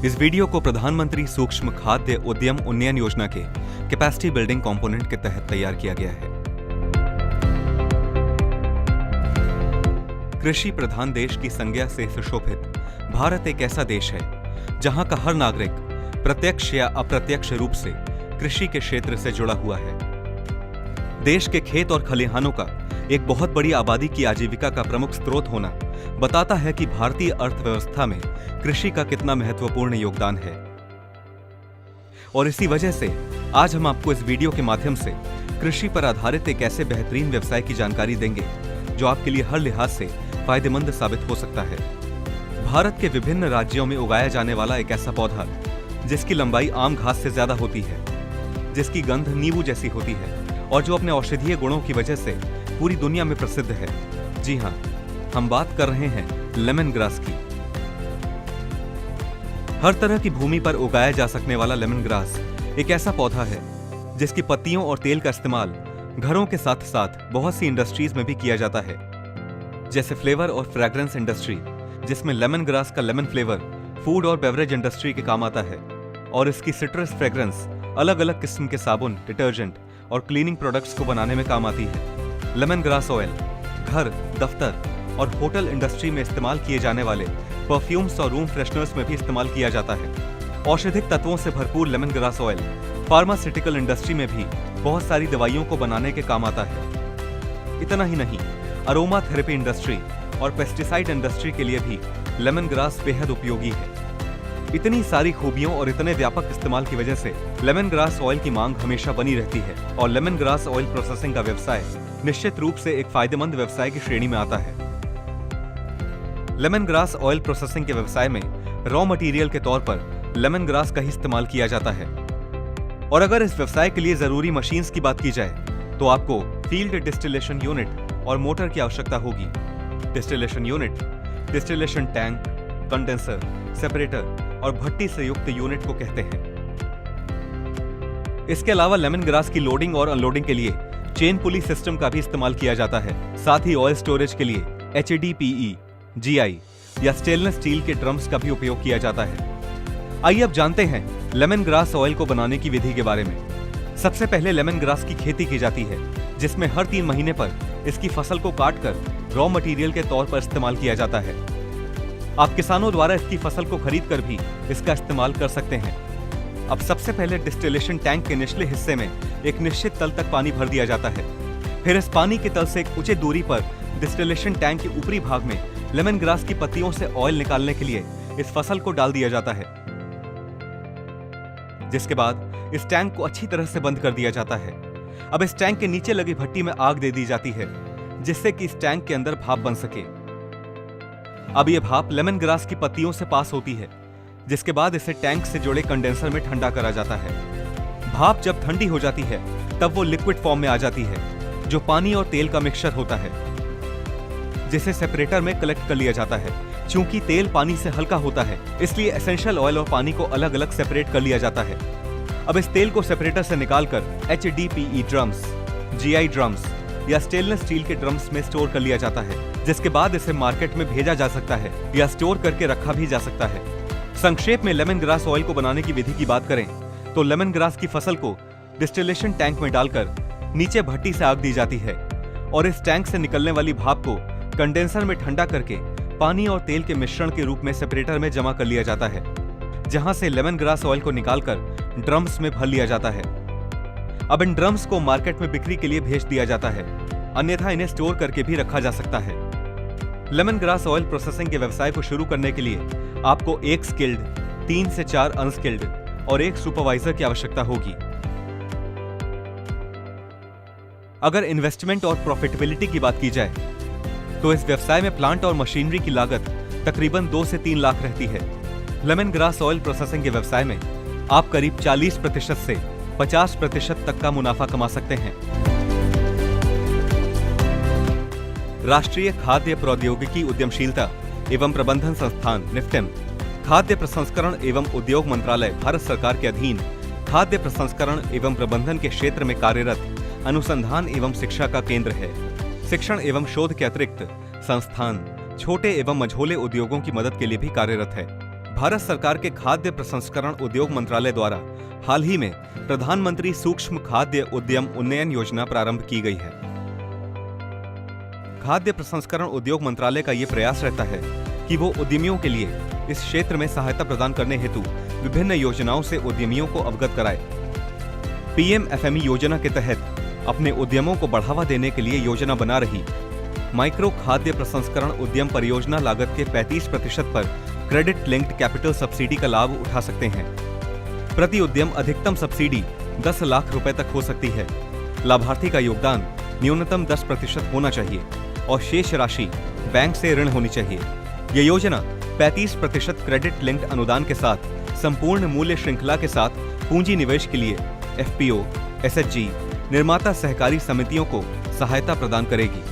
इस वीडियो को प्रधानमंत्री सूक्ष्म खाद्य उद्यम उन्नयन योजना के कैपेसिटी बिल्डिंग कंपोनेंट के तहत तैयार किया गया है। कृषि प्रधान देश की संज्ञा से सुशोभित भारत एक ऐसा देश है जहां का हर नागरिक प्रत्यक्ष या अप्रत्यक्ष रूप से कृषि के क्षेत्र से जुड़ा हुआ है। देश के खेत और खलिहानों का एक बहुत बड़ी आबादी की आजीविका का प्रमुख स्रोत होना बताता है कि भारतीय अर्थव्यवस्था में कृषि का कितना महत्वपूर्ण योगदान है। और इसी वजह से आज हम आपको इस वीडियो के माध्यम से कृषि पर आधारित एक ऐसे बेहतरीन व्यवसाय की जानकारी देंगे जो आपके लिए हर लिहाज से फायदेमंद साबित हो सकता है। भारत के विभिन्न राज्यों में उगाया जाने वाला एक ऐसा पौधा जिसकी लंबाई आम घास से ज्यादा होती है, जिसकी गंध नींबू जैसी होती है और जो अपने औषधीय गुणों की वजह से पूरी दुनिया में प्रसिद्ध है। जी हाँ, हम बात कर रहे हैं लेमन ग्रास की। हर तरह की भूमि पर उगाया जा सकने वाला लेमन ग्रास एक ऐसा पौधा है जिसकी पत्तियों और तेल का इस्तेमाल घरों के साथ साथ बहुत सी इंडस्ट्रीज में भी किया जाता है, जैसे फ्लेवर और फ्रेग्रेंस इंडस्ट्री, जिसमें लेमन ग्रास का लेमन फ्लेवर फूड और बेवरेज इंडस्ट्री के काम आता है, और इसकी सिट्रस फ्रेग्रेंस अलग अलग किस्म के साबुन, डिटर्जेंट और क्लीनिंग प्रोडक्ट्स को बनाने में काम आती है। लेमन ग्रास ऑयल घर, दफ्तर और होटल इंडस्ट्री में इस्तेमाल किए जाने वाले परफ्यूम्स और रूम फ्रेशनर्स में भी इस्तेमाल किया जाता है। औषधिक तत्वों से भरपूर lemon grass oil pharmaceutical industry में भी बहुत सारी दवाइयों को बनाने के काम आता है। इतना ही नहीं, अरोमा थेरेपी इंडस्ट्री और पेस्टिसाइड इंडस्ट्री के लिए भी लेमन ग्रास बेहद उपयोगी है। इतनी सारी खूबियों और इतने व्यापक इस्तेमाल की वजह से लेमन ग्रास ऑयल की मांग हमेशा बनी रहती है और लेमन ग्रास ऑयल प्रोसेसिंग का व्यवसाय निश्चित रूप से एक फायदेमंद व्यवसाय की श्रेणी में आता है। लेमन ग्रास ऑयल प्रोसेसिंग के व्यवसाय में रॉ मटेरियल के तौर पर लेमन ग्रास का ही इस्तेमाल किया जाता है। और अगर इस व्यवसाय के लिए जरूरी मशीन्स की बात की जाए तो आपको फील्ड डिस्टिलेशन यूनिट और मोटर की आवश्यकता होगी। Distillation unit distillation tank, condenser, separator और भट्टी से युक्त यूनिट को कहते हैं। इसके अलावा लेमन ग्रास की लोडिंग और अनलोडिंग के लिए चेन पुली सिस्टम का भी इस्तेमाल किया जाता है। साथ ही ऑयल स्टोरेज के लिए HDPE, GI या स्टेनलेस स्टील के ड्रम्स का भी उपयोग किया जाता है। आइए अब जानते हैं लेमन ग्रास ऑयल को बनाने की विधि के बारे में। सबसे पहले लेमन ग्रास की खेती की जाती है, जिसमें हर 3 महीने पर इसकी फसल को काटकर रॉ मटेरियल के तौर पर इस्तेमाल किया जाता है। आप किसानों द्वारा इसकी फसल को खरीद कर भी इसका इस्तेमाल कर सकते हैं। अब सबसे पहले डिस्टिलेशन टैंक के निचले हिस्से में एक निश्चित तल तक पानी भर दिया जाता है। फिर इस पानी के तल से एक उचित दूरी पर डिस्टिलेशन टैंक के ऊपरी भाग में लेमन ग्रास की पत्तियों से ऑयल निकालने के लिए इस फसल को डाल दिया जाता है, जिसके बाद इस टैंक को अच्छी तरह से बंद कर दिया जाता है। अब इस टैंक के नीचे लगी भट्टी में आग दे दी जाती है, जिससे कि इस टैंक के अंदर भाप बन सके। अब यह भाप लेमन ग्रास की पत्तियों से पास होती है, जिसके बाद इसे टैंक से जुड़े कंडेंसर में ठंडा करा जाता है। भाप जब ठंडी हो जाती है तब वो लिक्विड फॉर्म में आ जाती है, जो पानी और तेल का मिक्सचर होता है, जिसे सेपरेटर में कलेक्ट कर लिया जाता है। चूंकि तेल पानी से हल्का होता है, इसलिए एसेंशियल ऑयल और पानी को अलग अलग सेपरेट कर लिया जाता है। अब इस तेल को सेपरेटर से निकालकर HDPE ड्रम्स, GI ड्रम्स या स्टेनलेस स्टील के ड्रम्स में स्टोर कर लिया जाता है, जिसके बाद इसे मार्केट में भेजा जा सकता है या स्टोर करके रखा भी जा सकता है। संक्षेप में लेमन ग्रास ऑयल को बनाने की विधि की बात करें तो लेमन ग्रास की फसल को डिस्टिलेशन टैंक में डालकर नीचे भट्टी से आग दी जाती है और इस टैंक से निकलने वाली भाप को कंडेंसर में ठंडा करके पानी और तेल के मिश्रण के रूप में सेपरेटर में जमा कर लिया जाता है, जहां से लेमन ग्रास ऑयल को निकालकर ड्रम्स में भर लिया जाता है। अब इन ड्रम्स को मार्केट में बिक्री के लिए भेज दिया जाता है, अन्यथा इन्हें स्टोर करके भी रखा जा सकता है। लेमन ग्रास ऑयल प्रोसेसिंग के व्यवसाय को शुरू करने के लिए आपको 1 स्किल्ड, 3 से 4 अनस्किल्ड और 1 सुपरवाइजर की आवश्यकता होगी। अगर इन्वेस्टमेंट और प्रॉफिटेबिलिटी की बात की जाए तो इस व्यवसाय में प्लांट और मशीनरी की लागत तकरीबन 2 से 3 लाख रहती है। लेमन ग्रास ऑयल प्रोसेसिंग के व्यवसाय में आप करीब 40% से 50% तक का मुनाफा कमा सकते हैं। राष्ट्रीय खाद्य प्रौद्योगिकी उद्यमशीलता एवं प्रबंधन संस्थान निफ्टेम, खाद्य प्रसंस्करण एवं उद्योग मंत्रालय भारत सरकार के अधीन खाद्य प्रसंस्करण एवं प्रबंधन के क्षेत्र में कार्यरत अनुसंधान एवं शिक्षा का केंद्र है। शिक्षण एवं शोध के अतिरिक्त संस्थान छोटे एवं मझोले उद्योगों की मदद के लिए भी कार्यरत है। भारत सरकार के खाद्य प्रसंस्करण उद्योग मंत्रालय द्वारा हाल ही में प्रधानमंत्री सूक्ष्म खाद्य उद्यम उन्नयन योजना प्रारंभ की गई है। खाद्य प्रसंस्करण उद्योग मंत्रालय का यह प्रयास रहता है कि वो उद्यमियों के लिए इस क्षेत्र में सहायता प्रदान करने हेतु विभिन्न योजनाओं से उद्यमियों को अवगत कराए। पीएमएफएमई योजना के तहत अपने उद्यमों को बढ़ावा देने के लिए योजना बना रही माइक्रो खाद्य प्रसंस्करण उद्यम परियोजना लागत के 35% पर क्रेडिट लिंक्ड कैपिटल सब्सिडी का लाभ उठा सकते हैं। प्रति उद्यम अधिकतम सब्सिडी 10 लाख रुपए तक हो सकती है। लाभार्थी का योगदान न्यूनतम 10% होना चाहिए और शेष राशि बैंक से ऋण होनी चाहिए। यह योजना 35% क्रेडिट लिंक्ड अनुदान के साथ संपूर्ण मूल्य श्रृंखला के साथ पूंजी निवेश के लिए एफपीओ, एसएचजी, निर्माता सहकारी समितियों को सहायता प्रदान करेगी।